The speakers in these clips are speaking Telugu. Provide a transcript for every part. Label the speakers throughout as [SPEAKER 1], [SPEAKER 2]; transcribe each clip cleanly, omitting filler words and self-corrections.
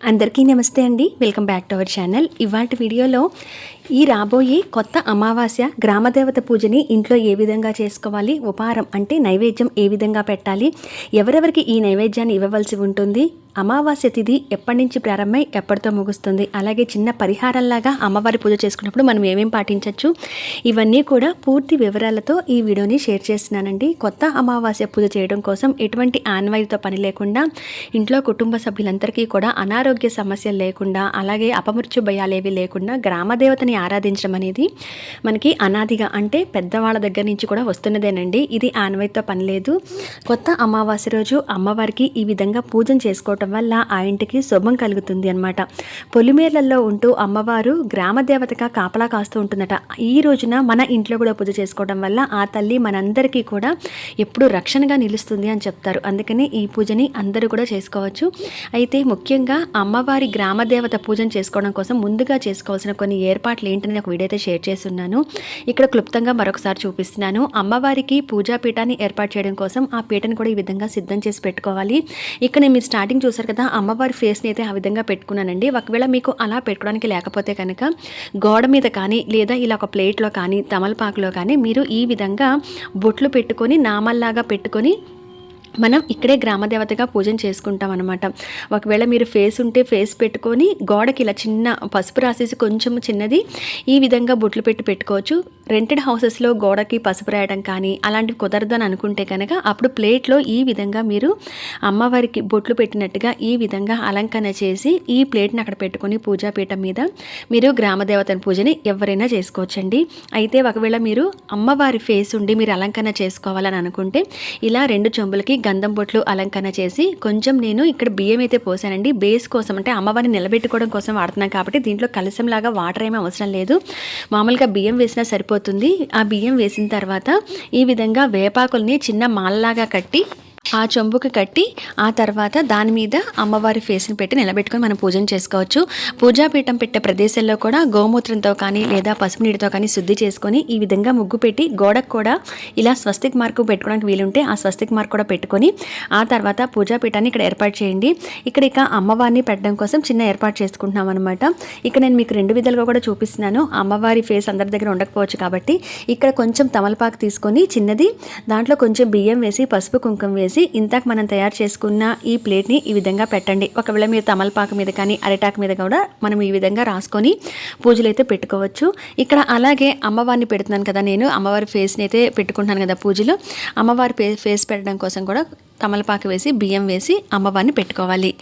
[SPEAKER 1] అందరికీ నమస్తే అండి. Welcome back to our channel. ఇవాటి వీడియోలో ఈ రాబోయే కొత్త అమావాస్య గ్రామదేవత పూజని ఇంట్లో ఏ విధంగా చేసుకోవాలి, ఉపహారం అంటే నైవేద్యం ఏ విధంగా పెట్టాలి, ఎవరెవరికి ఈ నైవేద్యాన్ని ఇవ్వవలసి ఉంటుంది, అమావాస్య తిథి ఎప్పటి నుంచి ప్రారంభమై ఎప్పటితో ముగుస్తుంది, అలాగే చిన్న పరిహారంలాగా అమ్మవారి పూజ చేసుకున్నప్పుడు మనం ఏమేం పాటించవచ్చు, ఇవన్నీ కూడా పూర్తి వివరాలతో ఈ వీడియోని షేర్ చేస్తున్నానండి. కొత్త అమావాస్య పూజ చేయడం కోసం ఎటువంటి ఆన్వాయితో పని లేకుండా ఇంట్లో కుటుంబ సభ్యులందరికీ కూడా అనారోగ్య సమస్యలు లేకుండా, అలాగే అపమృత్యు భయాలేవి లేకుండా గ్రామదేవతని ఆరాధించడం అనేది మనకి అనాదిగా అంటే పెద్దవాళ్ళ దగ్గర నుంచి కూడా వస్తున్నదేనండి. ఇది ఆన్వాయితో పని లేదు. కొత్త అమావాస్య రోజు అమ్మవారికి ఈ విధంగా పూజను చేసుకోవటం వల్ల ఆ ఇంటికి శుభం కలుగుతుంది అన్నమాట. పొలిమేర్లలో ఉంటూ అమ్మవారు గ్రామదేవతగా కాపలా కాస్తూ ఉంటుందట. ఈ రోజున మన ఇంట్లో కూడా పూజ చేసుకోవడం వల్ల ఆ తల్లి మనందరికీ కూడా ఎప్పుడు రక్షణగా నిలుస్తుంది అని చెప్తారు. అందుకని ఈ పూజని అందరూ కూడా చేసుకోవచ్చు. అయితే ముఖ్యంగా అమ్మవారి గ్రామదేవత పూజను చేసుకోవడం కోసం ముందుగా చేసుకోవాల్సిన కొన్ని ఏర్పాట్లు ఏంటని ఒక వీడియో అయితే షేర్ చేస్తున్నాను. ఇక్కడ క్లుప్తంగా మరొకసారి చూపిస్తున్నాను. అమ్మవారికి పూజా పీఠాన్ని ఏర్పాటు చేయడం కోసం ఆ పీఠను కూడా ఈ విధంగా సిద్ధం చేసి పెట్టుకోవాలి. ఇక్కడ నేను మీరు స్టార్టింగ్ చూసారు కదా, అమ్మవారి ఫేస్ని అయితే ఆ విధంగా పెట్టుకున్నానండి. ఒకవేళ మీకు అలా పెట్టుకోవడానికి లేకపోతే కనుక గోడ మీద కానీ లేదా ఇలా ఒక ప్లేట్లో కానీ తమలపాకులో కానీ మీరు ఈ విధంగా బొట్లు పెట్టుకొని నామల్లాగా పెట్టుకొని మనం ఇక్కడే గ్రామదేవతగా పూజను చేసుకుంటాం అనమాట. ఒకవేళ మీరు ఫేస్ ఉంటే ఫేస్ పెట్టుకొని గోడకి ఇలా చిన్న పసుపు రాసేసి కొంచెం చిన్నది ఈ విధంగా బొట్లు పెట్టుకోవచ్చు. రెంటెడ్ హౌసెస్లో గోడకి పసుపు రాయడం కానీ అలాంటివి కుదరదు అని అనుకుంటే కనుక అప్పుడు ప్లేట్లో ఈ విధంగా మీరు అమ్మవారికి బొట్లు పెట్టినట్టుగా ఈ విధంగా అలంకరణ చేసి ఈ ప్లేట్ని అక్కడ పెట్టుకొని పూజాపీఠం మీద మీరు గ్రామదేవతని పూజని ఎవరైనా చేసుకోవచ్చండి. అయితే ఒకవేళ మీరు అమ్మవారి ఫేస్ ఉండి మీరు అలంకరణ చేసుకోవాలని అనుకుంటే ఇలా 2 చెంబులకి గంధం బొట్లు అలంకరణ చేసి కొంచెం నేను ఇక్కడ బియ్యం అయితే పోసానండి. బేస్ కోసం అంటే అమ్మవారిని నిలబెట్టుకోవడం కోసం వాడుతున్నాం కాబట్టి దీంట్లో కలశంలాగా వాటర్ ఏమీ అవసరం లేదు. మామూలుగా బియ్యం వేసినా సరిపోతుంది. ఆ బియ్యం వేసిన తర్వాత ఈ విధంగా వేపాకుల్ని చిన్న మాలలాగా కట్టి ఆ చెంబుకి కట్టి ఆ తర్వాత దాని మీద అమ్మవారి ఫేస్ని పెట్టి నిలబెట్టుకొని మనం పూజను చేసుకోవచ్చు. పూజాపీఠం పెట్టే ప్రదేశాల్లో కూడా గోమూత్రంతో కానీ లేదా పసుపు నీటితో కానీ శుద్ధి చేసుకొని ఈ విధంగా ముగ్గు పెట్టి గోడకు కూడా ఇలా స్వస్తిక్ మార్కు పెట్టుకోవడానికి వీలుంటే ఆ స్వస్తిక్ మార్క్ కూడా పెట్టుకొని ఆ తర్వాత పూజాపీఠాన్ని ఇక్కడ ఏర్పాటు చేయండి. ఇక అమ్మవారిని పెట్టడం కోసం చిన్న ఏర్పాటు చేసుకుంటున్నాం అనమాట. ఇక్కడ నేను మీకు 2 విధాలుగా కూడా చూపిస్తున్నాను. అమ్మవారి ఫేస్ అందరి దగ్గర ఉండకపోవచ్చు కాబట్టి ఇక్కడ కొంచెం తమలపాకు తీసుకొని చిన్నది దాంట్లో కొంచెం బియ్యం వేసి పసుపు కుంకుమ వేసి ఇంతకు మనం తయారు చేసుకున్న ఈ ప్లేట్ని ఈ విధంగా పెట్టండి. ఒకవేళ మీరు తమలపాకు మీద కానీ అరిటాకు మీద కూడా మనం ఈ విధంగా రాసుకొని పూజలు అయితే పెట్టుకోవచ్చు. ఇక్కడ అలాగే అమ్మవారిని పెడుతున్నాను కదా, నేను అమ్మవారి ఫేస్ని అయితే పెట్టుకుంటున్నాను కదా పూజలో. అమ్మవారి ఫేస్ పెట్టడం కోసం కూడా తమలపాకు వేసి బియ్యం వేసి అమ్మవారిని పెట్టుకోవాలి.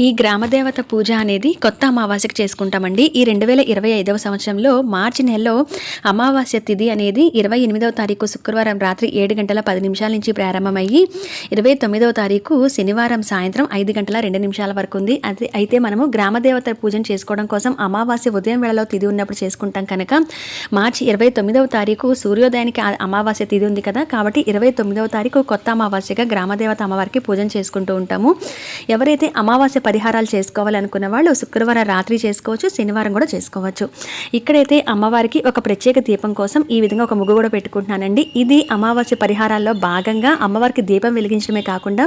[SPEAKER 1] ఈ గ్రామదేవత పూజ అనేది కొత్త అమావాస్యకు చేసుకుంటామండి. ఈ 2025వ సంవత్సరంలో మార్చి నెలలో అమావాస్య తిథి అనేది 28వ తారీఖు శుక్రవారం రాత్రి 7:10 నుంచి ప్రారంభమయ్యి 29వ తారీఖు శనివారం సాయంత్రం 5:02 వరకు ఉంది. అయితే మనము గ్రామదేవత పూజను చేసుకోవడం కోసం అమావాస్య ఉదయం వేళలో తిథి ఉన్నప్పుడు చేసుకుంటాం కనుక మార్చి 29వ తారీఖు సూర్యోదయానికి అమావాస్య తిథి ఉంది కదా, కాబట్టి 29వ తారీఖు కొత్త అమావాస్యగా గ్రామదేవత అమ్మవారికి పూజను చేసుకుంటూ ఉంటాము. ఎవరైతే అమావాస్య పరిహారాలు చేసుకోవాలనుకున్న వాళ్ళు శుక్రవారం రాత్రి చేసుకోవచ్చు, శనివారం కూడా చేసుకోవచ్చు. ఇక్కడైతే అమ్మవారికి ఒక ప్రత్యేక దీపం కోసం ఈ విధంగా ఒక ముగ్గు కూడా పెట్టుకుంటున్నానండి. ఇది అమావాస్య పరిహారాల్లో భాగంగా అమ్మవారికి దీపం వెలిగించడమే కాకుండా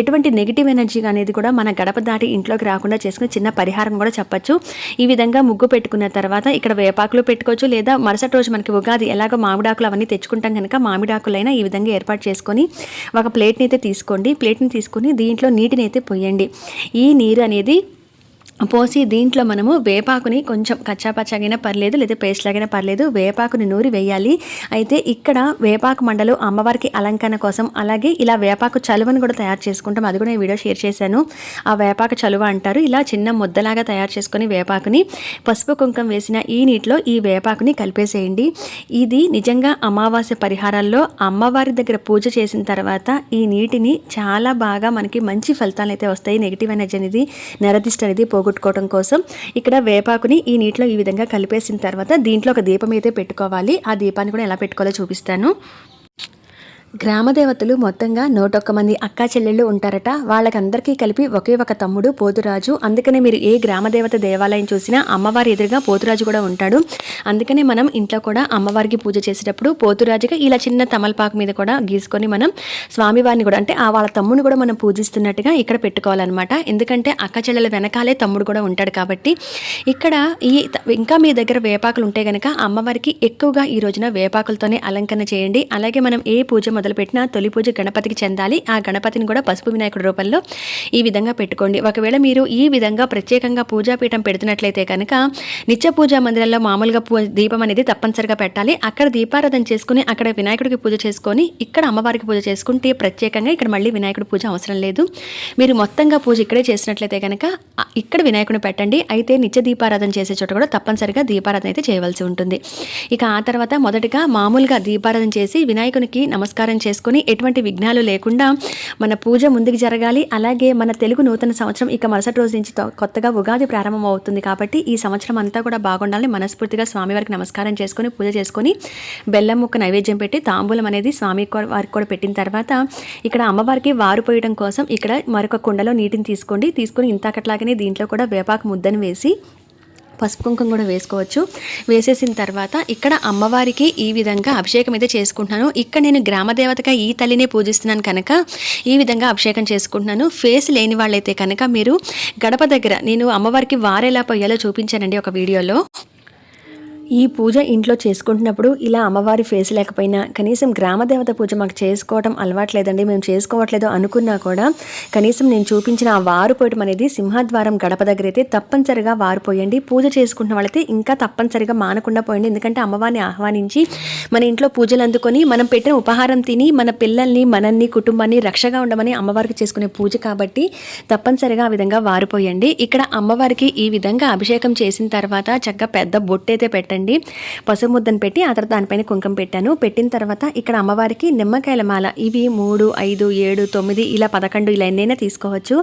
[SPEAKER 1] ఎటువంటి నెగిటివ్ ఎనర్జీ అనేది కూడా మన గడప దాటి ఇంట్లోకి రాకుండా చేసుకుని చిన్న పరిహారం కూడా చెప్పచ్చు. ఈ విధంగా ముగ్గు పెట్టుకున్న తర్వాత ఇక్కడ వేపాకులు పెట్టుకోవచ్చు, లేదా మరుసటి రోజు మనకి ఉగాది ఎలాగో మామిడాకులు అవన్నీ తెచ్చుకుంటాం కనుక మామిడాకులైనా ఈ విధంగా ఏర్పాటు చేసుకొని ఒక ప్లేట్ని అయితే తీసుకోండి. ప్లేట్ని తీసుకొని దీంట్లో నీటిని అయితే పోయండి. ఈ నీరు అనేది పోసి దీంట్లో మనము వేపాకుని కొంచెం కచ్చాపచ్చాగైనా పర్లేదు లేదా పేస్ట్ లాగైనా పర్లేదు వేపాకుని నూరి వేయాలి. అయితే ఇక్కడ వేపాకు మండలు అమ్మవారికి అలంకరణ కోసం అలాగే ఇలా వేపాకు చలువను కూడా తయారు చేసుకుంటాం. అది కూడా నేను వీడియో షేర్ చేశాను. ఆ వేపాకు చలువ అంటారు. ఇలా చిన్న ముద్దలాగా తయారు చేసుకొని వేపాకుని పసుపు కుంకుమ వేసిన ఈ నీటిలో ఈ వేపాకుని కలిపేసేయండి. ఇది నిజంగా అమావాస్య పరిహారాల్లో అమ్మవారి దగ్గర పూజ చేసిన తర్వాత ఈ నీటిని చాలా బాగా మనకి మంచి ఫలితాలు అయితే వస్తాయి. నెగిటివ్ ఎనర్జీ అనేది నరదిష్ట అనేది పోగొట్టుకోవడం కోసం ఇక్కడ వేపాకుని ఈ నీటిలో ఈ విధంగా కలిపేసిన తర్వాత దీంట్లో ఒక దీపం అయితే పెట్టుకోవాలి. ఆ దీపాన్ని కూడా ఎలా పెట్టుకోవాలో చూపిస్తాను. గ్రామదేవతలు మొత్తంగా 101 మంది అక్కా చెల్లెళ్ళు ఉంటారట. వాళ్ళకందరికీ కలిపి ఒకే ఒక తమ్ముడు పోతురాజు. అందుకనే మీరు ఏ గ్రామదేవత దేవాలయం చూసినా అమ్మవారి ఎదురుగా పోతురాజు కూడా ఉంటాడు. అందుకనే మనం ఇంట్లో కూడా అమ్మవారికి పూజ చేసేటప్పుడు పోతురాజుగా ఇలా చిన్న తమలపాకు మీద కూడా గీసుకొని మనం స్వామివారిని కూడా అంటే వాళ్ళ తమ్ముని కూడా మనం పూజిస్తున్నట్టుగా ఇక్కడ పెట్టుకోవాలన్నమాట. ఎందుకంటే అక్క చెల్లెల వెనకాలే తమ్ముడు కూడా ఉంటాడు కాబట్టి. ఇక్కడ ఇంకా మీ దగ్గర వేపాకులు ఉంటే కనుక అమ్మవారికి ఎక్కువగా ఈ రోజున వేపాకులతోనే అలంకరణ చేయండి. అలాగే మనం ఏ పూజ మొదలుపెట్టినా తొలి పూజ గణపతికి చెందాలి. ఆ గణపతిని కూడా పసుపు వినాయకుడి రూపంలో ఈ విధంగా పెట్టుకోండి. ఒకవేళ మీరు ఈ విధంగా ప్రత్యేకంగా పూజాపీఠం పెడుతున్నట్లయితే కనుక నిత్య పూజా మందిరంలో మామూలుగా దీపం అనేది తప్పనిసరిగా పెట్టాలి. అక్కడ దీపారాధన చేసుకుని అక్కడ వినాయకుడికి పూజ చేసుకొని ఇక్కడ అమ్మవారికి పూజ చేసుకుంటే ప్రత్యేకంగా ఇక్కడ మళ్ళీ వినాయకుడి పూజ అవసరం లేదు. మీరు మొత్తంగా పూజ ఇక్కడే చేసినట్లయితే కనుక ఇక్కడ వినాయకుడిని పెట్టండి. అయితే నిత్య దీపారాధన చేసే చోట కూడా తప్పనిసరిగా దీపారాధన అయితే చేయవలసి ఉంటుంది. ఇక ఆ తర్వాత మొదటగా మామూలుగా దీపారాధన చేసి వినాయకునికి నమస్కారం చేసుకొని ఎటువంటి విఘ్నాలు లేకుండా మన పూజ ముందుకు జరగాలి. అలాగే మన తెలుగు నూతన సంవత్సరం ఇక మరుసటి రోజు నుంచి కొత్తగా ఉగాది ప్రారంభం అవుతుంది కాబట్టి ఈ సంవత్సరం అంతా కూడా బాగుండాలని మనస్ఫూర్తిగా స్వామివారికి నమస్కారం చేసుకొని పూజ చేసుకొని బెల్లం ముక్క నైవేద్యం పెట్టి తాంబూలం అనేది స్వామి వారికి కూడా పెట్టిన తర్వాత ఇక్కడ అమ్మవారికి వారు పోయడం కోసం ఇక్కడ మరొక కుండలో నీటిని తీసుకొని ఇంతకట్లాగనే దీంట్లో కూడా వేపాకు ముద్దను వేసి పసుపు కుంకుమ కూడా వేసుకోవచ్చు. వేసేసిన తర్వాత ఇక్కడ అమ్మవారికి ఈ విధంగా అభిషేకం అయితే చేసుకుంటున్నాను. ఇక్కడ నేను గ్రామదేవతగా ఈ తల్లినే పూజిస్తున్నాను కనుక ఈ విధంగా అభిషేకం చేసుకుంటున్నాను. ఫేస్ లేని వాళ్ళైతే కనుక మీరు గడప దగ్గర నేను అమ్మవారికి వారెలా పోయాలో చూపించానండి ఒక వీడియోలో. ఈ పూజ ఇంట్లో చేసుకుంటున్నప్పుడు ఇలా అమ్మవారి ఫేస్ లేకపోయినా కనీసం గ్రామదేవత పూజ మాకు చేసుకోవడం అలవాట్లేదండి, మేము చేసుకోవట్లేదు అనుకున్నా కూడా కనీసం నేను చూపించిన ఆ వారు పోయటం అనేది సింహద్వారం గడప దగ్గర అయితే తప్పనిసరిగా వారు పోయండి. పూజ చేసుకుంటున్న వాళ్ళైతే ఇంకా తప్పనిసరిగా మానకుండా పోయండి. ఎందుకంటే అమ్మవారిని ఆహ్వానించి మన ఇంట్లో పూజలు అందుకొని మనం పెట్టిన ఉపహారం తిని మన పిల్లల్ని మనల్ని కుటుంబాన్ని రక్షగా ఉండమని అమ్మవారికి చేసుకునే పూజ కాబట్టి తప్పనిసరిగా ఆ విధంగా వారిపోయండి. ఇక్కడ అమ్మవారికి ఈ విధంగా అభిషేకం చేసిన తర్వాత చక్కగా పెద్ద బొట్టైతే పెట్టండి. పసుపు ముద్దను పెట్టి ఆ తర్వాత దానిపైన కుంకుమ పెట్టాను. పెట్టిన తర్వాత ఇక్కడ అమ్మవారికి నిమ్మకాయల మాల ఇవి 3, 5, 7, 9 ఇలా 11 ఇలా ఎన్నైనా తీసుకోవచ్చు.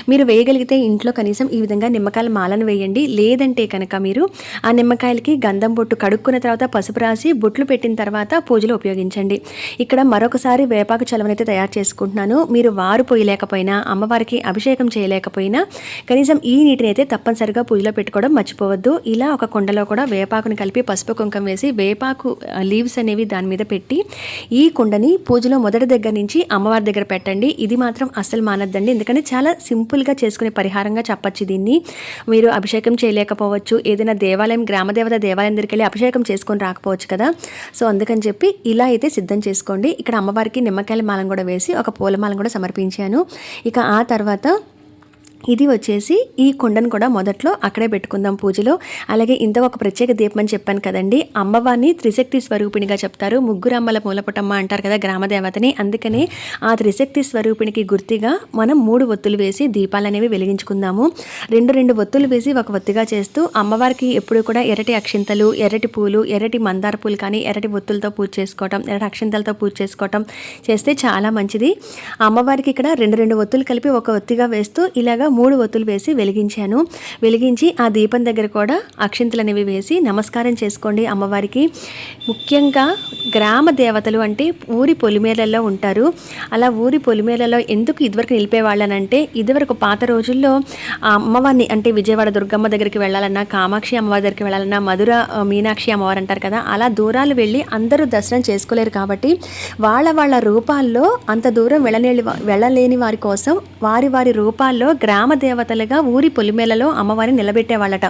[SPEAKER 1] మీరు వేయగలిగితే ఇంట్లో కనీసం ఈ విధంగా నిమ్మకాయల మాలను వేయండి. లేదంటే కనుక మీరు ఆ నిమ్మకాయలకి గంధం బొట్టు కడుక్కున్న తర్వాత పసుపు రాసి బొట్లు పెట్టిన తర్వాత పూజలో ఉపయోగించండి. ఇక్కడ మరొకసారి వేపాకు చలవనైతే తయారు చేసుకుంటున్నాను. మీరు వారు పోయలేకపోయినా అమ్మవారికి అభిషేకం చేయలేకపోయినా కనీసం ఈ నీటిని అయితే తప్పనిసరిగా పూజలో పెట్టుకోవడం మర్చిపోవద్దు. ఇలా ఒక కుండలో కూడా వేపాకుని కలిపి పసుపు కుంకం వేసి వేపాకు లీవ్స్ అనేవి దాని మీద పెట్టి ఈ కుండని పూజలో మొదటి దగ్గర నుంచి అమ్మవారి దగ్గర పెట్టండి. ఇది మాత్రం అస్సలు మానద్దండి. ఎందుకంటే చాలా సింపుల్గా చేసుకునే పరిహారంగా చెప్పచ్చు. దీన్ని మీరు అభిషేకం చేయలేకపోవచ్చు, ఏదైనా దేవాలయం గ్రామదేవత దేవాలయం దగ్గరికి వెళ్ళి అభిషేకం చేసుకొని రాకపోవచ్చు కదా. సో అందుకని చెప్పి ఇలా అయితే సిద్ధం చేసుకోండి. ఇక్కడ అమ్మవారికి నిమ్మకాయల మాలను కూడా వేసి ఒక పూలమాలను కూడా సమర్పించాను. ఇక ఆ తర్వాత ఇది వచ్చేసి ఈ కుండను కూడా మొదట్లో అక్కడే పెట్టుకుందాం పూజలో. అలాగే ఇంత ఒక ప్రత్యేక దీపం అని చెప్పాను కదండి, అమ్మవారిని త్రిశక్తి స్వరూపిణిగా చెప్తారు. ముగ్గురమ్మల మూలపుటమ్మ అంటారు కదా గ్రామదేవతని. అందుకనే ఆ త్రిశక్తి స్వరూపిణికి గుర్తుగా మనం 3 ఒత్తులు వేసి దీపాలు అనేవి వెలిగించుకుందాము. 2 ఒత్తులు వేసి ఒక ఒత్తిగా చేస్తూ అమ్మవారికి ఎప్పుడు కూడా ఎర్రటి అక్షింతలు, ఎర్రటి పూలు, ఎర్రటి మందార పూలు కానీ ఎర్రటి ఒత్తులతో పూజ చేసుకోవటం, ఎర్రటి అక్షింతలతో పూజ చేసుకోవటం చేస్తే చాలా మంచిది. అమ్మవారికి ఇక్కడ 2 ఒత్తులు కలిపి ఒక ఒత్తిగా వేస్తూ ఇలాగా 3 ఒత్తులు వేసి వెలిగించాను. వెలిగించి ఆ దీపం దగ్గర కూడా అక్షింతలు అనేవి వేసి నమస్కారం చేసుకోండి అమ్మవారికి. ముఖ్యంగా గ్రామ దేవతలు అంటే ఊరి పొలిమేరల్లో ఉంటారు. అలా ఊరి పొలిమేరలో ఎందుకు ఇదివరకు నిలిపేవాళ్ళనంటే ఇదివరకు పాత రోజుల్లో ఆ అమ్మవారిని అంటే విజయవాడ దుర్గమ్మ దగ్గరికి వెళ్ళాలన్నా, కామాక్షి అమ్మవారి దగ్గరికి వెళ్ళాలన్నా, మధుర మీనాక్షి అమ్మవారు అంటారు కదా, అలా దూరాలు వెళ్ళి అందరూ దర్శనం చేసుకోలేరు కాబట్టి వాళ్ళ రూపాల్లో అంత దూరం వెళ్ళలేని వారి కోసం వారి రూపాల్లో గ్రామ దేవతలుగా ఊరి పొలిమేలలో అమ్మవారిని నిలబెట్టేవాళ్ళట.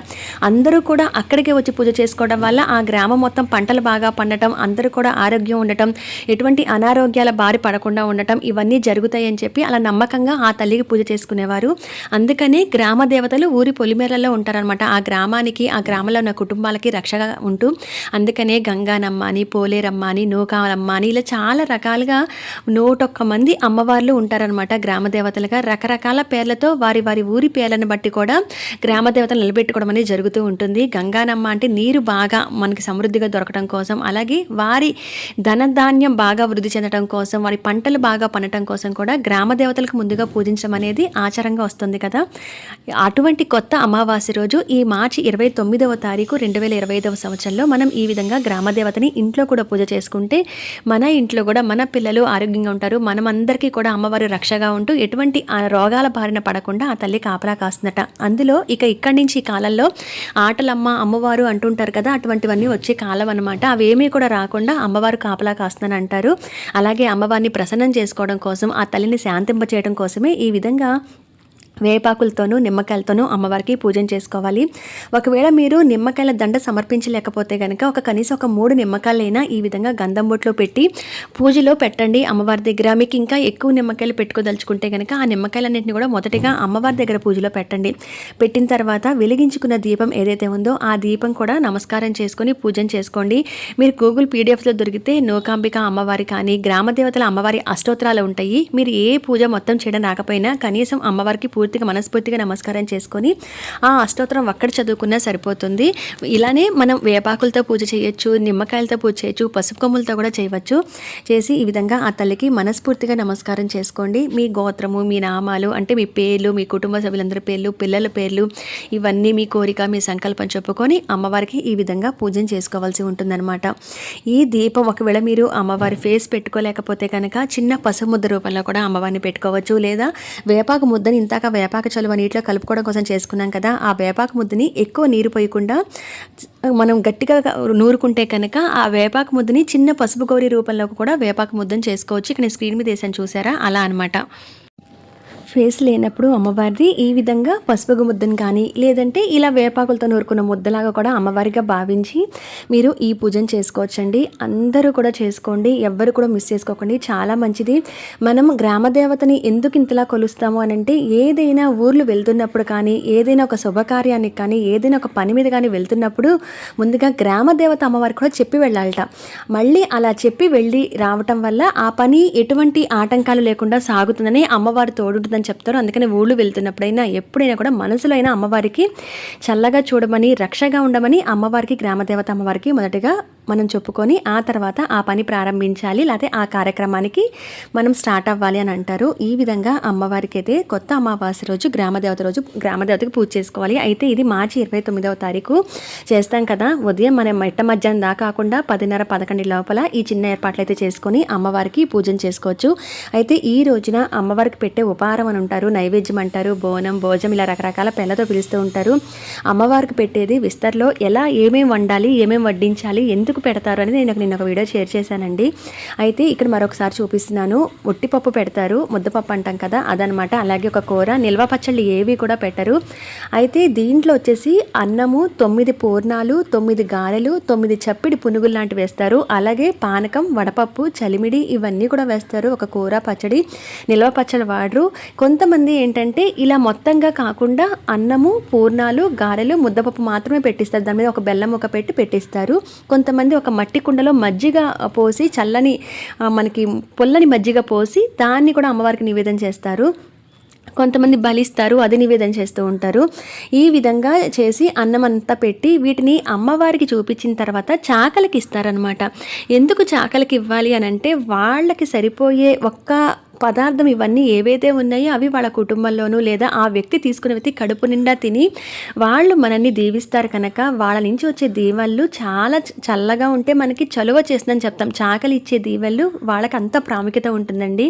[SPEAKER 1] అందరూ కూడా అక్కడికే వచ్చి పూజ చేసుకోవడం వల్ల ఆ గ్రామం మొత్తం పంటలు బాగా పండటం, అందరూ కూడా ఆరోగ్యం ఉండటం, ఎటువంటి అనారోగ్యాల బారి పడకుండా ఉండటం ఇవన్నీ జరుగుతాయని చెప్పి అలా నమ్మకంగా ఆ తల్లికి పూజ చేసుకునేవారు. అందుకనే గ్రామ దేవతలు ఊరి పొలిమేరల్లో ఉంటారనమాట. ఆ గ్రామానికి ఆ గ్రామంలో ఉన్న కుటుంబాలకి రక్షగా ఉంటూ. అందుకనే గంగానమ్మ అని, పోలేరమ్మ అని, నూకాలమ్మ అని ఇలా చాలా రకాలుగా 101 మంది అమ్మవార్లు ఉంటారనమాట గ్రామ దేవతలుగా. రకరకాల పేర్లతో వారి వారి వారి ఊరి పేర్లను బట్టి కూడా గ్రామ దేవతలు నిలబెట్టుకోవడం అనేది జరుగుతూ ఉంటుంది. గంగానమ్మ అంటే నీరు బాగా మనకి సమృద్ధిగా దొరకడం కోసం, అలాగే వారి ధనధాన్యం బాగా వృద్ధి చెందడం కోసం, వారి పంటలు బాగా పండటం కోసం కూడా గ్రామ దేవతలకు ముందుగా పూజించడం అనేది ఆచారంగా వస్తుంది కదా. అటువంటి కొత్త అమావాస్య రోజు ఈ మార్చి 29వ తారీఖు 2025వ సంవత్సరంలో మనం ఈ విధంగా గ్రామ దేవతని ఇంట్లో కూడా పూజ చేసుకుంటే మన ఇంట్లో కూడా మన పిల్లలు ఆరోగ్యంగా ఉంటారు. మనమందరికీ కూడా అమ్మవారి రక్షగా ఉంటూ ఎటువంటి రోగాల బారిన పడకుండా ఆ తల్లి కాపలా కాస్తుందట. అందులో ఇక్కడి నుంచి ఈ కాలంలో ఆటలమ్మ అమ్మవారు అంటుంటారు కదా, అటువంటివన్నీ వచ్చే కాలం అనమాట. అవేమీ కూడా రాకుండా అమ్మవారు కాపలా కాస్తుందని అంటారు. అలాగే అమ్మవారిని ప్రసన్నం చేసుకోవడం కోసం, ఆ తల్లిని శాంతింపచేయడం కోసమే ఈ విధంగా వేపాకులతోనూ నిమ్మకాయలతోనూ అమ్మవారికి పూజన చేసుకోవాలి. ఒకవేళ మీరు నిమ్మకాయల దండ సమర్పించలేకపోతే కనుక కనీసం ఒక 3 నిమ్మకాయలైనా ఈ విధంగా గంధం బొట్లో పెట్టి పూజలో పెట్టండి అమ్మవారి దగ్గర. మీకు ఇంకా ఎక్కువ నిమ్మకాయలు పెట్టుకోదలుచుకుంటే కనుక ఆ నిమ్మకాయలన్నింటినీ కూడా మొదటిగా అమ్మవారి దగ్గర పూజలో పెట్టండి. పెట్టిన తర్వాత వెలిగించుకున్న దీపం ఏదైతే ఉందో ఆ దీపం కూడా నమస్కారం చేసుకొని పూజన చేసుకోండి. మీరు గూగుల్ పీడిఎఫ్లో దొరికితే నూకాంబిక అమ్మవారి కానీ గ్రామ దేవతల అమ్మవారి అష్టోత్తరాలు ఉంటాయి. మీరు ఏ పూజ మొత్తం చేయడం రాకపోయినా కనీసం అమ్మవారికి మనస్ఫూర్తిగా నమస్కారం చేసుకొని ఆ అష్టోత్తరం ఒక్కటి చదువుకున్నా సరిపోతుంది. ఇలానే మనం వేపాకులతో పూజ చేయొచ్చు, నిమ్మకాయలతో పూజ చేయొచ్చు, పసుపు కొమ్ములతో కూడా చేయవచ్చు. చేసి ఈ విధంగా ఆ తల్లికి మనస్ఫూర్తిగా నమస్కారం చేసుకోండి. మీ గోత్రము, మీ నామాలు అంటే మీ పేర్లు, మీ కుటుంబ సభ్యులందరి పేర్లు, పిల్లల పేర్లు, ఇవన్నీ మీ కోరిక, మీ సంకల్పం చెప్పుకొని అమ్మవారికి ఈ విధంగా పూజన చేసుకోవాల్సి ఉంటుందన్నమాట. ఈ దీపం ఒకవేళ మీరు అమ్మవారి ఫేస్ పెట్టుకోలేకపోతే కనుక చిన్న పసుపు ముద్ద రూపంలో కూడా అమ్మవారిని పెట్టుకోవచ్చు. లేదా వేపాకు ముద్దని ఇంతాక వేపాక చలువ నీటిలో కలుపుకోవడం కోసం చేసుకున్నాం కదా, ఆ వేపాకు ముద్దని ఎక్కువ నీరు పోయకుండా మనం గట్టిగా నూరుకుంటే కనుక ఆ వేపాకు ముద్దని చిన్న పసుపు గౌరి రూపంలో కూడా వేపాకు ముద్దని చేసుకోవచ్చు. ఇక్కడ స్క్రీన్ మీద వేసాను చూసారా, అలా అనమాట. ఫేస్ లేనప్పుడు అమ్మవారిది ఈ విధంగా పసుపు ముద్దను కానీ లేదంటే ఇలా వేపాకులతో నూరుకున్న ముద్దలాగా కూడా అమ్మవారిగా భావించి మీరు ఈ పూజను చేసుకోవచ్చండి. అందరూ కూడా చేసుకోండి, ఎవ్వరు కూడా మిస్ చేసుకోకండి, చాలా మంచిది. మనం గ్రామదేవతని ఎందుకు ఇంతలా కొలుస్తాము అని అంటే ఏదైనా ఊర్లు వెళ్తున్నప్పుడు కానీ, ఏదైనా ఒక శుభకార్యానికి కానీ, ఏదైనా ఒక పని మీద కానీ వెళ్తున్నప్పుడు ముందుగా గ్రామదేవత అమ్మవారికి కూడా చెప్పి వెళ్ళాలట. మళ్ళీ అలా చెప్పి వెళ్ళి రావటం వల్ల ఆ పని ఎటువంటి ఆటంకాలు లేకుండా సాగుతుందని అమ్మవారి తోడుంటుందని చెప్తారు. అందుకని ఊళ్ళు వెళ్తున్నప్పుడైనా ఎప్పుడైనా కూడా మనసులో అయినా అమ్మవారికి చల్లగా చూడమని, రక్షగా ఉండమని అమ్మవారికి, గ్రామదేవత అమ్మవారికి మొదటగా మనం చెప్పుకొని ఆ తర్వాత ఆ పని ప్రారంభించాలి, లేకపోతే ఆ కార్యక్రమానికి మనం స్టార్ట్ అవ్వాలి అని అంటారు. ఈ విధంగా అమ్మవారికి అయితే కొత్త అమావాస్య రోజు గ్రామదేవతకి పూజ చేసుకోవాలి. అయితే ఇది మార్చి 29వ తారీఖు చేస్తాం కదా, ఉదయం మనం మధ్యాహ్నం దాకా కాకుండా 10:30-11 లోపల ఈ చిన్న ఏర్పాట్లు అయితే చేసుకొని అమ్మవారికి పూజన చేసుకోవచ్చు. అయితే ఈ రోజున అమ్మవారికి పెట్టే ఉపహారం అని ఉంటారు, నైవేద్యం అంటారు, బోనం, భోజం, ఇలా రకరకాల పేర్లతో పిలుస్తూ ఉంటారు. అమ్మవారికి పెట్టేది విస్తర్లో ఎలా ఏమేమి వండాలి, ఏమేమి వడ్డించాలి, ఎందుకు పెడతారు అనేది నేను ఒక వీడియో షేర్ చేశానండి. అయితే ఇక్కడ మరొకసారి చూపిస్తున్నాను. ఒట్టిపప్పు పెడతారు, ముద్దపప్పు అంటాం కదా, అదనమాట. అలాగే ఒక కూర, నిల్వ పచ్చళ్ళు ఏవి కూడా పెట్టరు. అయితే దీంట్లో వచ్చేసి అన్నము, 9 పూర్ణాలు, 9 గారెలు, 9 చప్పిడి పునుగులు లాంటివి వేస్తారు. అలాగే పానకం, వడపప్పు, చలిమిడి ఇవన్నీ కూడా వేస్తారు. ఒక కూర, పచ్చడి, నిల్వ పచ్చడి వాడరు. కొంతమంది ఏంటంటే ఇలా మొత్తంగా కాకుండా అన్నము, పూర్ణాలు, గారెలు, ముద్దపప్పు మాత్రమే పెట్టిస్తారు. దాని మీద ఒక బెల్లం ముక్క పెట్టి పెట్టిస్తారు. కొంతమంది ఒక మట్టి కుండలో మజ్జిగ పోసి, చల్లని మనకి పొల్లని మజ్జిగ పోసి దాన్ని కూడా అమ్మవారికి నివేదన చేస్తారు. కొంతమంది బలిస్తారు, అది నివేదన చేస్తూ ఉంటారు. ఈ విధంగా చేసి అన్నం అంతా పెట్టి వీటిని అమ్మవారికి చూపించిన తర్వాత చాకలికి ఇస్తారనమాట. ఎందుకు చాకలికి ఇవ్వాలి అని అంటే వాళ్ళకి సరిపోయే ఒక్క పదార్థం ఇవన్నీ ఏవైతే ఉన్నాయో అవి వాళ్ళ కుటుంబంలోనూ లేదా ఆ వ్యక్తి తీసుకునే వ్యక్తి కడుపు నిండా తిని వాళ్ళు మనల్ని దీవిస్తారు కనుక వాళ్ళ నుంచి వచ్చే దీవెనలు చాలా చల్లగా ఉంటే మనకి చలువ చేస్తుందని చెప్తాం. చాకలి ఇచ్చే దీవెనలు వాళ్ళకి అంత ప్రాముఖ్యత ఉంటుందండి.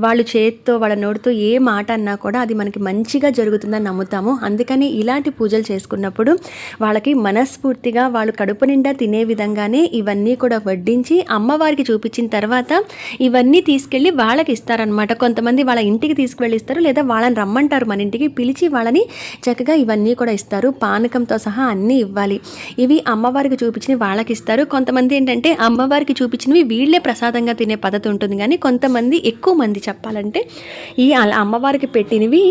[SPEAKER 1] వాళ్ళు చేతితో వాళ్ళ నోటితో ఏ మాట అన్నా కూడా అది మనకి మంచిగా జరుగుతుందని నమ్ముతాము. అందుకని ఇలాంటి పూజలు చేసుకున్నప్పుడు వాళ్ళకి మనస్ఫూర్తిగా వాళ్ళు కడుపు నిండా తినే విధంగానే ఇవన్నీ కూడా వడ్డించి అమ్మవారికి చూపించిన తర్వాత ఇవన్నీ తీసుకెళ్ళి వాళ్ళకి ఇస్తారు అనమాట. కొంతమంది వాళ్ళ ఇంటికి తీసుకువెళ్ళిస్తారు, లేదా వాళ్ళని రమ్మంటారు, మన ఇంటికి పిలిచి వాళ్ళని చక్కగా ఇవన్నీ కూడా ఇస్తారు. పానకంతో సహా అన్నీ ఇవ్వాలి. ఇవి అమ్మవారికి చూపించినవి వాళ్ళకి ఇస్తారు. కొంతమంది ఏంటంటే అమ్మవారికి చూపించినవి వీళ్ళే ప్రసాదంగా తినే పద్ధతి ఉంటుంది. కానీ కొంతమంది, ఎక్కువ మంది చెప్పాలంటే ఈ అమ్మవారికి పెట్టినవి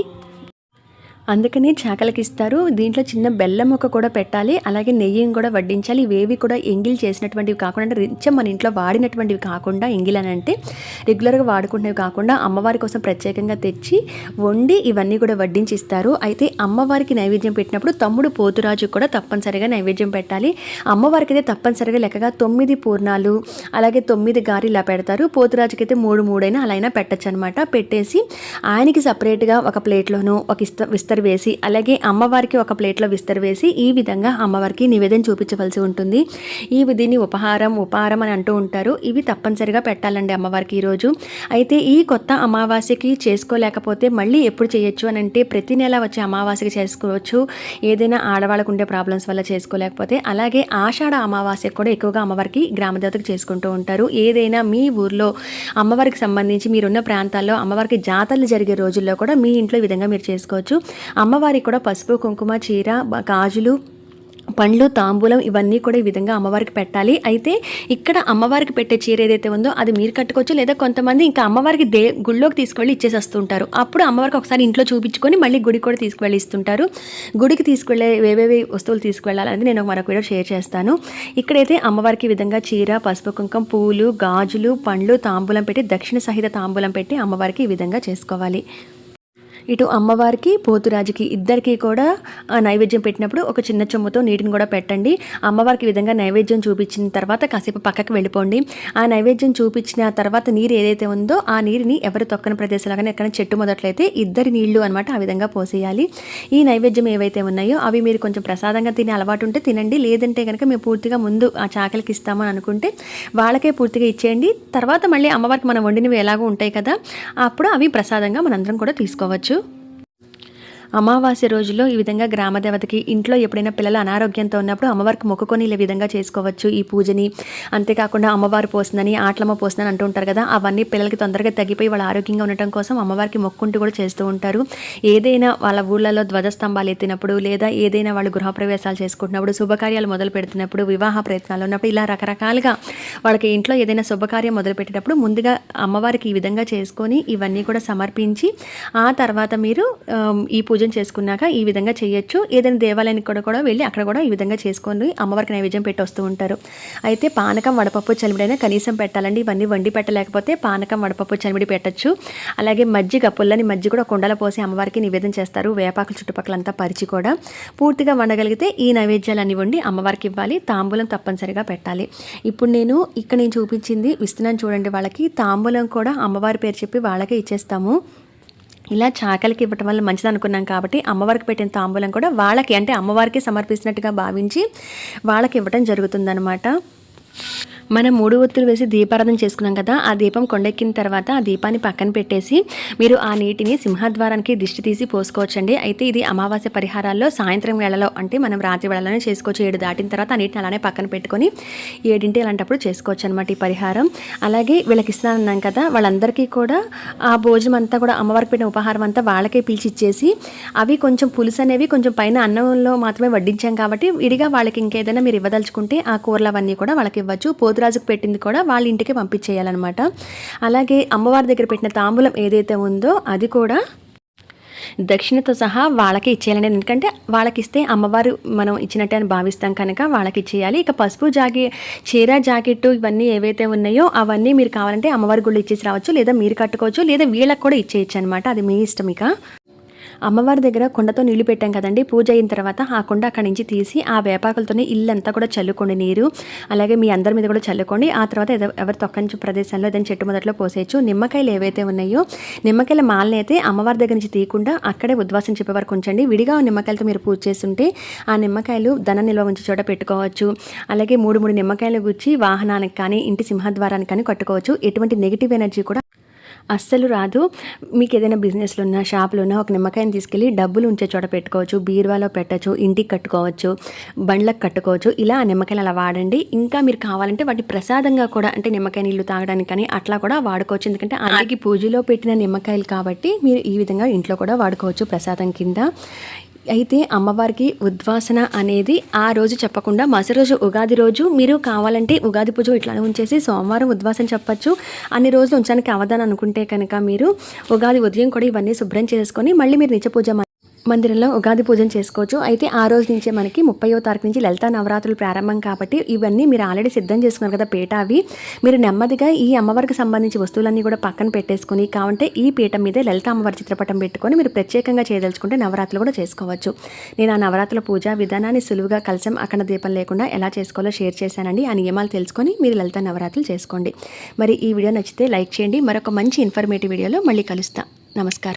[SPEAKER 1] అందుకని చాకలకి ఇస్తారు. దీంట్లో చిన్న బెల్లం ముక్క కూడా పెట్టాలి, అలాగే నెయ్యిని కూడా వడ్డించాలి. ఇవేవి కూడా ఎంగిల్ చేసినటువంటివి కాకుండా, అంటే రిచ్చం మన ఇంట్లో వాడినటువంటివి కాకుండా, ఎంగిల్ అని అంటే రెగ్యులర్గా వాడుకునేవి కాకుండా అమ్మవారి కోసం ప్రత్యేకంగా తెచ్చి వండి ఇవన్నీ కూడా వడ్డించి ఇస్తారు. అయితే అమ్మవారికి నైవేద్యం పెట్టినప్పుడు తమ్ముడు పోతురాజు కూడా తప్పనిసరిగా నైవేద్యం పెట్టాలి. అమ్మవారికి అయితే తప్పనిసరిగా లెక్కగా 9 పూర్ణాలు అలాగే 9 గారెలు ఇలా పెడతారు. పోతురాజుకి అయితే 3 అయినా అలా అయినా పెట్టచ్చు అనమాట. పెట్టేసి ఆయనకి సపరేట్గా ఒక ప్లేట్లోనూ ఒక విస్తర వేసి, అలాగే అమ్మవారికి ఒక ప్లేట్లో విస్తర వేసి ఈ విధంగా అమ్మవారికి నివేదన చూపించవలసి ఉంటుంది. దీన్ని ఉపహారం అని అంటూ ఉంటారు. ఇవి తప్పనిసరిగా పెట్టాలండి అమ్మవారికి ఈరోజు. అయితే ఈ కొత్త అమావాస్యకి చేసుకోలేకపోతే మళ్ళీ ఎప్పుడు చేయొచ్చు అని అంటే, ప్రతి నెల వచ్చే అమావాస్యకి చేసుకోవచ్చు, ఏదైనా ఆడవాళ్ళకు ఉండే ప్రాబ్లమ్స్ వల్ల చేసుకోలేకపోతే. అలాగే ఆషాఢ అమావాస్యకు కూడా ఎక్కువగా అమ్మవారికి గ్రామదేవతకు చేసుకుంటూ ఉంటారు. ఏదైనా మీ ఊర్లో అమ్మవారికి సంబంధించి మీరున్న ప్రాంతాల్లో అమ్మవారికి జాతరలు జరిగే రోజుల్లో కూడా మీ ఇంట్లో ఈ విధంగా మీరు చేసుకోవచ్చు. అమ్మవారికి కూడా పసుపు, కుంకుమ, చీర, గాజులు, పండ్లు, తాంబూలం ఇవన్నీ కూడా ఈ విధంగా అమ్మవారికి పెట్టాలి. అయితే ఇక్కడ అమ్మవారికి పెట్టే చీర ఏదైతే ఉందో అది మీరు కట్టుకోవచ్చు, లేదా కొంతమంది ఇంకా అమ్మవారికి గుడిలోకి తీసుకువెళ్ళి ఇచ్చేసి వస్తుంటారు. అప్పుడు అమ్మవారికి ఒకసారి ఇంట్లో చూపించుకొని మళ్ళీ గుడికి కూడా తీసుకువెళ్ళి ఇస్తుంటారు. గుడికి తీసుకువెళ్ళే ఏవేవి వస్తువులు తీసుకువెళ్ళాలని నేను మరొక వీడియో షేర్ చేస్తాను. ఇక్కడైతే అమ్మవారికి ఈ విధంగా చీర, పసుపు, కుంకుమ, పూలు, గాజులు, పండ్లు, తాంబూలం పెట్టి, దక్షిణ సహిత తాంబూలం పెట్టి అమ్మవారికి ఈ విధంగా చేసుకోవాలి. ఇటు అమ్మవారికి, పోతురాజుకి ఇద్దరికి కూడా నైవేద్యం పెట్టినప్పుడు ఒక చిన్న చెంబుతో నీటిని కూడా పెట్టండి. అమ్మవారికి ఈ విధంగా నైవేద్యం చూపించిన తర్వాత కాసేపు పక్కకి వెళ్ళిపోండి. ఆ నైవేద్యం చూపించిన తర్వాత నీరు ఏదైతే ఉందో ఆ నీరుని ఎవరు తొక్కని ప్రదేశాలుగానే ఎక్కడ చెట్టు మొదట్లయితే ఇద్దరి నీళ్లు అనమాట ఆ విధంగా పోసేయాలి. ఈ నైవేద్యం ఏవైతే ఉన్నాయో అవి మీరు కొంచెం ప్రసాదంగా తినే అలవాటు ఉంటే తినండి, లేదంటే కనుక మేము పూర్తిగా ముందు ఆ చాకలికి ఇస్తామని అనుకుంటే వాళ్ళకే పూర్తిగా ఇచ్చేయండి. తర్వాత మళ్ళీ అమ్మవారికి మనం వండినవి ఎలాగో ఉంటాయి కదా, అప్పుడు అవి ప్రసాదంగా మనందరం కూడా తీసుకోవచ్చు. అమావాస్య రోజుల్లో ఈ విధంగా గ్రామదేవతకి ఇంట్లో ఎప్పుడైనా పిల్లలు అనారోగ్యంతో ఉన్నప్పుడు అమ్మవారికి మొక్కుకొని ఈ విధంగా చేసుకోవచ్చు ఈ పూజని. అంతేకాకుండా అమ్మవారు పోస్తుందని, ఆట్లమ్మ పోస్తుందని అంటూ ఉంటారు కదా, అవన్నీ పిల్లలకి తొందరగా తగ్గిపోయి వాళ్ళు ఆరోగ్యంగా ఉండటం కోసం అమ్మవారికి మొక్కుంటూ కూడా చేస్తూ ఉంటారు. ఏదైనా వాళ్ళ ఊళ్ళలో ధ్వజస్తంభాలు ఎత్తినప్పుడు, లేదా ఏదైనా వాళ్ళు గృహప్రవేశాలు చేసుకుంటున్నప్పుడు, శుభకార్యాలు మొదలు పెడుతున్నప్పుడు, వివాహ ప్రయత్నాలు ఉన్నప్పుడు, ఇలా రకరకాలుగా వాళ్ళకి ఇంట్లో ఏదైనా శుభకార్యం మొదలు పెట్టేటప్పుడు ముందుగా అమ్మవారికి ఈ విధంగా చేసుకొని ఇవన్నీ కూడా సమర్పించి ఆ తర్వాత మీరు ఈ పూజ చేసుకున్నాక ఈ విధంగా చేయొచ్చు. ఏదైనా దేవాలయానికి కూడా వెళ్ళి అక్కడ కూడా ఈ విధంగా చేసుకొని అమ్మవారికి నైవేద్యం పెట్టి వస్తూ ఉంటారు. అయితే పానకం, వడపప్పు, చలిమిడైనా కనీసం పెట్టాలండి. ఇవన్నీ వండి పెట్టలేకపోతే పానకం, వడపప్పు, చలిమిడి పెట్టచ్చు. అలాగే మజ్జిగ, పుల్లని మజ్జిగ కూడా కుండలో పోసి అమ్మవారికి నివేదన చేస్తారు. వేపాకులు చుట్టుపక్కలంతా పరిచి కూడా పూర్తిగా వండగలిగితే ఈ నైవేద్యాలన్నీ వండి అమ్మవారికి ఇవ్వాలి. తాంబూలం తప్పనిసరిగా పెట్టాలి. ఇప్పుడు నేను చూపించింది ఇస్తున్నాను చూడండి. వాళ్ళకి తాంబూలం కూడా అమ్మవారి పేరు చెప్పి వాళ్ళకే ఇచ్చేస్తాము. ఇలా చాకలికి ఇవ్వటం వల్ల మంచిది అనుకున్నాం కాబట్టి అమ్మవారికి పెట్టిన తాంబూలం కూడా వాళ్ళకి, అంటే అమ్మవారికి సమర్పిస్తున్నట్టుగా భావించి వాళ్ళకి ఇవ్వటం జరుగుతుందన్నమాట. మనం 3 ఒత్తులు వేసి దీపారాధన చేసుకున్నాం కదా, ఆ దీపం కొండెక్కిన తర్వాత ఆ దీపాన్ని పక్కన పెట్టేసి మీరు ఆ నీటిని సింహద్వారానికి దిష్టి తీసి పోసుకోవచ్చండి. అయితే ఇది అమావాస్య పరిహారాల్లో సాయంత్రం వేళలో, అంటే మనం రాత్రి వేళలోనే చేసుకోవచ్చు. 7 దాటిన తర్వాత ఆ నీటిని అలానే పక్కన పెట్టుకొని 7 అలాంటప్పుడు చేసుకోవచ్చు అనమాట ఈ పరిహారం. అలాగే వీళ్ళకి ఇస్తానన్నాం కదా, వాళ్ళందరికీ కూడా ఆ భోజనం అంతా కూడా అమ్మవారికి పెట్టిన ఉపహారం అంతా వాళ్ళకే పిలిచి ఇచ్చేసి, అవి కొంచెం పులుసు అనేవి కొంచెం పైన అన్నంలో మాత్రమే వడ్డించాం కాబట్టి విడిగా వాళ్ళకి ఇంకేదైనా మీరు ఇవ్వదలుచుకుంటే ఆ కూరలు అవన్నీ కూడా వాళ్ళకి ఇవ్వచ్చు. పోతురాజుకు పెట్టింది కూడా వాళ్ళ ఇంటికి పంపించేయాలన్నమాట. అలాగే అమ్మవారి దగ్గర పెట్టిన తాంబూలం ఏదైతే ఉందో అది కూడా దక్షిణతో సహా వాళ్ళకి ఇచ్చేయాలండి. ఎందుకంటే వాళ్ళకి ఇస్తే అమ్మవారు మనం ఇచ్చినట్టే అని భావిస్తాం కనుక వాళ్ళకి ఇచ్చేయాలి. ఇక పసుపు, చీర, జాకెట్టు ఇవన్నీ ఏవైతే ఉన్నాయో అవన్నీ మీరు కావాలంటే అమ్మవారి గుళ్ళు ఇచ్చేసి రావచ్చు, లేదా మీరు కట్టుకోవచ్చు, లేదా వీళ్ళకి కూడా ఇచ్చేయచ్చు అనమాట. అది మీ ఇష్టం. ఇక అమ్మవారి దగ్గర కుండతో నీళ్లు పెట్టాం కదండి, పూజ అయిన తర్వాత ఆ కుండ అక్కడి నుంచి తీసి ఆ వేపాకులతోనే ఇల్లంతా కూడా చల్లుకోండి నీరు. అలాగే మీ అందరి మీద కూడా చల్లుకోండి. ఆ తర్వాత ఎవరి తొక్కని ప్రదేశంలో ఏదైనా చెట్టు మొదట్లో పోసేయచ్చు. నిమ్మకాయలు ఏవైతే ఉన్నాయో నిమ్మకాయల మాలని అయితే అమ్మవారి దగ్గర నుంచి తీయకుండా అక్కడే ఉద్వాసం చెప్పే వరకు ఉంచండి. విడిగా నిమ్మకాయలతో మీరు పూజ చేస్తుంటే ఆ నిమ్మకాయలు ధన నిల్వ ఉంచి చోట పెట్టుకోవచ్చు. అలాగే 3 నిమ్మకాయలు గుచ్చి వాహనానికి కానీ ఇంటి సింహద్వారానికి కానీ కట్టుకోవచ్చు. ఎటువంటి నెగిటివ్ ఎనర్జీ కూడా అస్సలు రాదు. మీకు ఏదైనా బిజినెస్లు ఉన్నా, షాపులు ఉన్నా ఒక నిమ్మకాయని తీసుకెళ్ళి డబ్బులు ఉంచే చోట పెట్టుకోవచ్చు, బీరువాలో పెట్టచ్చు, ఇంటికి కట్టుకోవచ్చు, బండ్లకు కట్టుకోవచ్చు. ఇలా ఆ నిమ్మకాయలు అలా వాడండి. ఇంకా మీరు కావాలంటే వాటి ప్రసాదంగా కూడా, అంటే నిమ్మకాయ నీళ్ళు తాగడానికి కానీ అట్లా కూడా వాడుకోవచ్చు. ఎందుకంటే అలాగే పూజలో పెట్టిన నిమ్మకాయలు కాబట్టి మీరు ఈ విధంగా ఇంట్లో కూడా వాడుకోవచ్చు ప్రసాదం కింద. అయితే అమ్మవారికి ఉద్వాసన అనేది ఆ రోజు చెప్పకుండా మరుసటి రోజు ఉగాది రోజు మీరు కావాలంటే ఉగాది పూజ ఇట్లానే ఉంచేసి సోమవారం ఉద్వాసన చెప్పచ్చు. అన్ని రోజులు ఉంచడానికి అవదాని అనుకుంటే కనుక మీరు ఉగాది ఉదయం కూడా ఇవన్నీ శుభ్రం చేసుకొని మళ్ళీ మీరు నిత్య పూజ మందిరంలో ఉగాది పూజను చేసుకోవచ్చు. అయితే ఆ రోజు నుంచే మనకి 30వ తారీఖు నుంచి లలితా నవరాత్రులు ప్రారంభం కాబట్టి ఇవన్నీ మీరు ఆల్రెడీ సిద్ధం చేసుకున్నారు కదా పీట అవి. మీరు నెమ్మదిగా ఈ అమ్మవారికి సంబంధించి వస్తువులన్నీ కూడా పక్కన పెట్టేసుకుని కావంటే ఈ పీట మీదే లలిత అమ్మవారి చిత్రపటం పెట్టుకొని మీరు ప్రత్యేకంగా చేయదలుచుకుంటే నవరాత్రులు కూడా చేసుకోవచ్చు. నేను ఆ నవరాత్రుల పూజా విధానాన్ని సులువుగా కలశం అఖండ దీపం లేకుండా ఎలా చేసుకోవాలో షేర్ చేశానండి. ఆ నియమాలు తెలుసుకొని మీరు లలిత నవరాత్రులు చేసుకోండి. మరి ఈ వీడియో నచ్చితే లైక్ చేయండి. మరొక మంచి ఇన్ఫర్మేటివ్ వీడియోలో మళ్ళీ కలుస్తా. నమస్కారం.